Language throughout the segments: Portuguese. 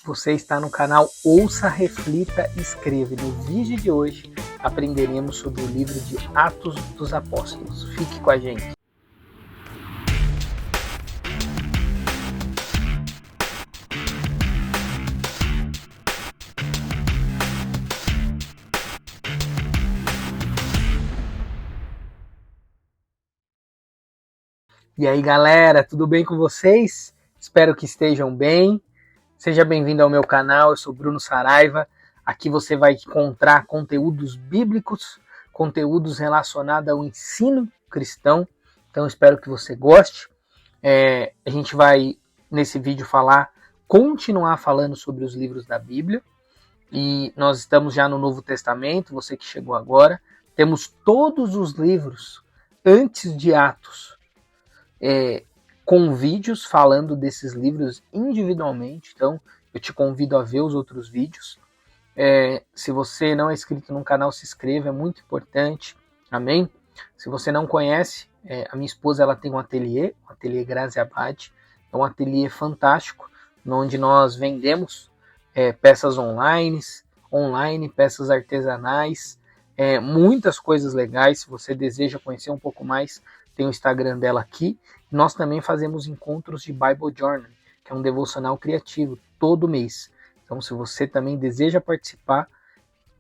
Você está no canal Ouça, Reflita e Escreva. No vídeo de hoje aprenderemos sobre o livro de Atos dos Apóstolos. Fique com a gente. E aí, galera, tudo bem com vocês? Espero que estejam bem. Seja bem-vindo ao meu canal, eu sou Bruno Saraiva. Aqui você vai encontrar conteúdos bíblicos, conteúdos relacionados ao ensino cristão. Então, espero que você goste. A gente vai, nesse vídeo, continuar falando sobre os livros da Bíblia. E nós estamos já no Novo Testamento, você que chegou agora. Temos todos os livros antes de Atos, com vídeos falando desses livros individualmente. Então eu te convido a ver os outros vídeos. Se você não é inscrito no canal, se inscreva, é muito importante. Amém? Se você não conhece, a minha esposa ela tem um ateliê Grazi Abad. É um ateliê fantástico, onde nós vendemos peças online, peças artesanais, muitas coisas legais. Se você deseja conhecer um pouco mais, tem o Instagram dela aqui. Nós também fazemos encontros de Bible Journal, que é um devocional criativo, todo mês. Então, se você também deseja participar,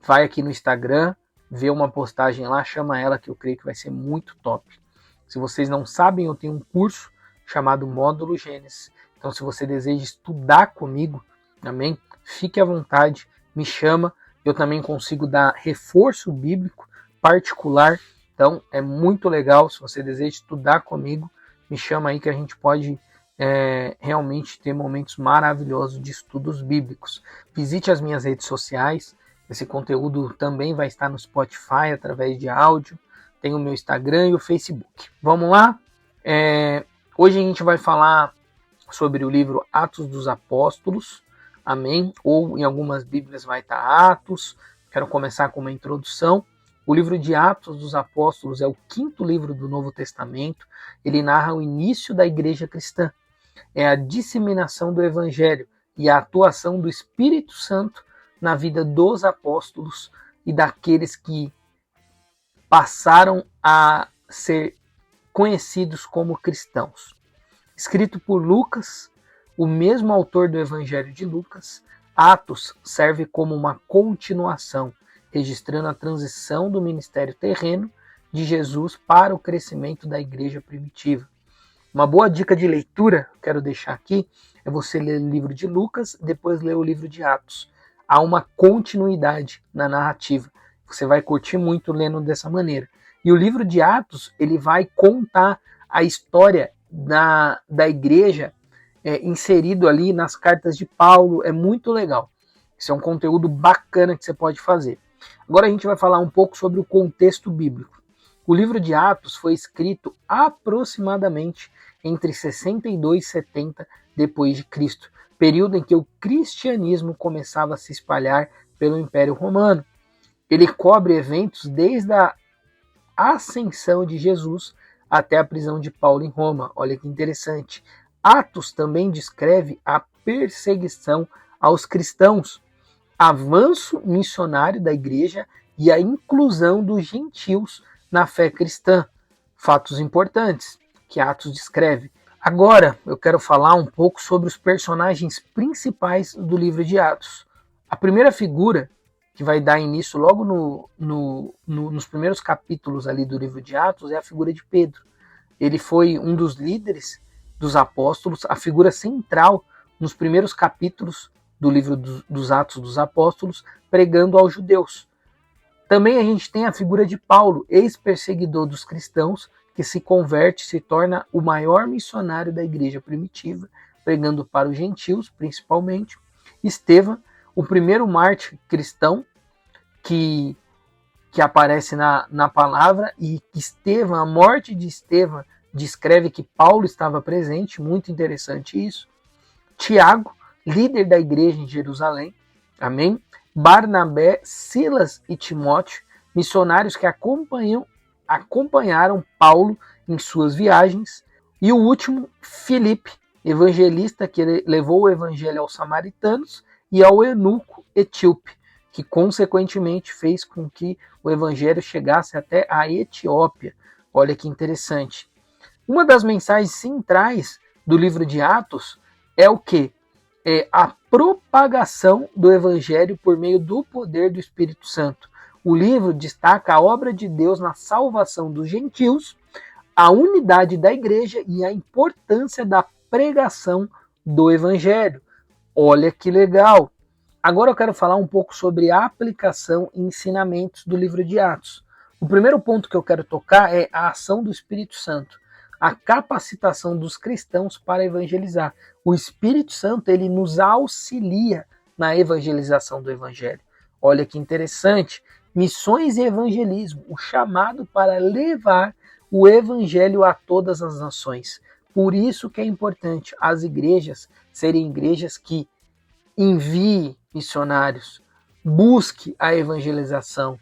vai aqui no Instagram, vê uma postagem lá, chama ela, que eu creio que vai ser muito top. Se vocês não sabem, eu tenho um curso chamado Módulo Gênesis. Então, se você deseja estudar comigo, amém? Fique à vontade, me chama. Eu também consigo dar reforço bíblico particular. Então, é muito legal. Se você deseja estudar comigo, me chama aí que a gente pode realmente ter momentos maravilhosos de estudos bíblicos. Visite as minhas redes sociais. Esse conteúdo também vai estar no Spotify através de áudio. Tem o meu Instagram e o Facebook. Vamos lá? Hoje a gente vai falar sobre o livro Atos dos Apóstolos. Amém? Ou em algumas bíblias vai estar Atos. Quero começar com uma introdução. O livro de Atos dos Apóstolos é o 5º livro do Novo Testamento. Ele narra o início da igreja cristã. É a disseminação do evangelho e a atuação do Espírito Santo na vida dos apóstolos e daqueles que passaram a ser conhecidos como cristãos. Escrito por Lucas, o mesmo autor do Evangelho de Lucas, Atos serve como uma continuação, registrando a transição do ministério terreno de Jesus para o crescimento da igreja primitiva. Uma boa dica de leitura, quero deixar aqui, é você ler o livro de Lucas, depois ler o livro de Atos. Há uma continuidade na narrativa. Você vai curtir muito lendo dessa maneira. E o livro de Atos, ele vai contar a história da igreja inserido ali nas cartas de Paulo. É muito legal. Isso é um conteúdo bacana que você pode fazer. Agora a gente vai falar um pouco sobre o contexto bíblico. O livro de Atos foi escrito aproximadamente entre 62 e 70 depois de Cristo, período em que o cristianismo começava a se espalhar pelo Império Romano. Ele cobre eventos desde a ascensão de Jesus até a prisão de Paulo em Roma. Olha que interessante. Atos também descreve a perseguição aos cristãos, avanço missionário da igreja e a inclusão dos gentios na fé cristã. Fatos importantes que Atos descreve. Agora eu quero falar um pouco sobre os personagens principais do livro de Atos. A primeira figura que vai dar início logo nos primeiros capítulos ali do livro de Atos é a figura de Pedro. Ele foi um dos líderes dos apóstolos, a figura central nos primeiros capítulos do livro dos Atos dos Apóstolos, pregando aos judeus. Também a gente tem a figura de Paulo, ex-perseguidor dos cristãos, que se converte, se torna o maior missionário da igreja primitiva, pregando para os gentios, principalmente. Estevão, o primeiro mártir cristão que aparece na palavra, e Estevão, a morte de Estevão, descreve que Paulo estava presente, muito interessante isso. Tiago, líder da igreja em Jerusalém, amém? Barnabé, Silas e Timóteo, missionários que acompanharam Paulo em suas viagens. E o último, Filipe, evangelista que levou o evangelho aos samaritanos e ao eunuco etíope, que consequentemente fez com que o evangelho chegasse até a Etiópia. Olha que interessante. Uma das mensagens centrais do livro de Atos é o quê? É a propagação do evangelho por meio do poder do Espírito Santo. O livro destaca a obra de Deus na salvação dos gentios, a unidade da igreja e a importância da pregação do evangelho. Olha que legal! Agora eu quero falar um pouco sobre a aplicação e ensinamentos do livro de Atos. O primeiro ponto que eu quero tocar é a ação do Espírito Santo, a capacitação dos cristãos para evangelizar. O Espírito Santo, ele nos auxilia na evangelização do evangelho. Olha que interessante, missões e evangelismo, o chamado para levar o evangelho a todas as nações. Por isso que é importante as igrejas serem igrejas que enviem missionários, busque a evangelização,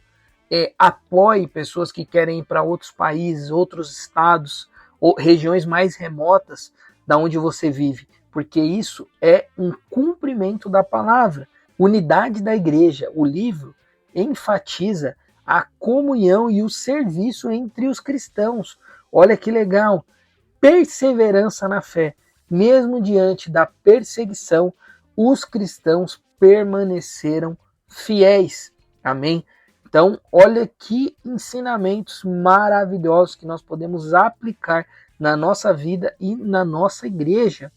apoie pessoas que querem ir para outros países, outros estados, ou regiões mais remotas da onde você vive, porque isso é um cumprimento da palavra. Unidade da igreja. O livro enfatiza a comunhão e o serviço entre os cristãos. Olha que legal! Perseverança na fé. Mesmo diante da perseguição, os cristãos permaneceram fiéis. Amém? Então, olha que ensinamentos maravilhosos que nós podemos aplicar na nossa vida e na nossa igreja.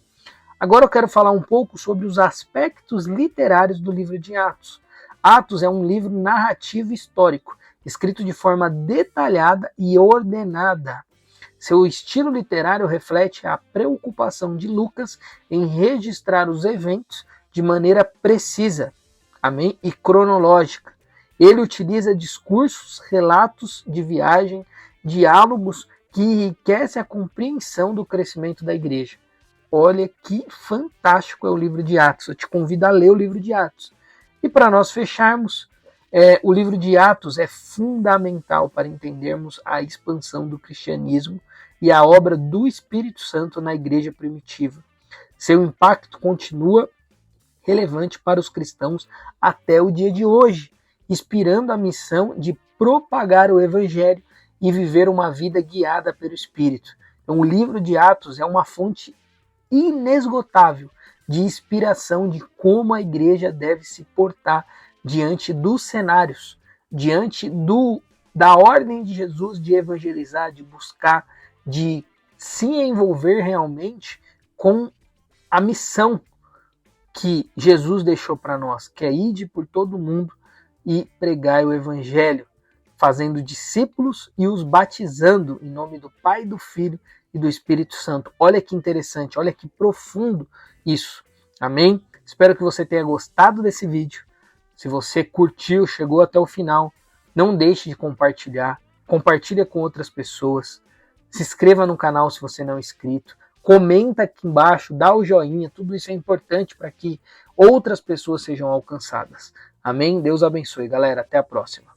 Agora eu quero falar um pouco sobre os aspectos literários do livro de Atos. Atos é um livro narrativo histórico, escrito de forma detalhada e ordenada. Seu estilo literário reflete a preocupação de Lucas em registrar os eventos de maneira precisa, amém? E cronológica. Ele utiliza discursos, relatos de viagem, diálogos que enriquecem a compreensão do crescimento da igreja. Olha que fantástico é o livro de Atos. Eu te convido a ler o livro de Atos. E para nós fecharmos, o livro de Atos é fundamental para entendermos a expansão do cristianismo e a obra do Espírito Santo na igreja primitiva. Seu impacto continua relevante para os cristãos até o dia de hoje, inspirando a missão de propagar o evangelho e viver uma vida guiada pelo Espírito. Então, o livro de Atos é uma fonte inesgotável de inspiração de como a igreja deve se portar diante dos cenários, diante da ordem de Jesus de evangelizar, de buscar, de se envolver realmente com a missão que Jesus deixou para nós, que é ir por todo mundo e pregar o evangelho, fazendo discípulos e os batizando em nome do Pai, do Filho e do Espírito Santo. Olha que interessante, olha que profundo isso. Amém? Espero que você tenha gostado desse vídeo. Se você curtiu, chegou até o final, não deixe de compartilhar. Compartilha com outras pessoas. Se inscreva no canal se você não é inscrito. Comenta aqui embaixo, dá o joinha. Tudo isso é importante para que outras pessoas sejam alcançadas. Amém? Deus abençoe, galera. Até a próxima.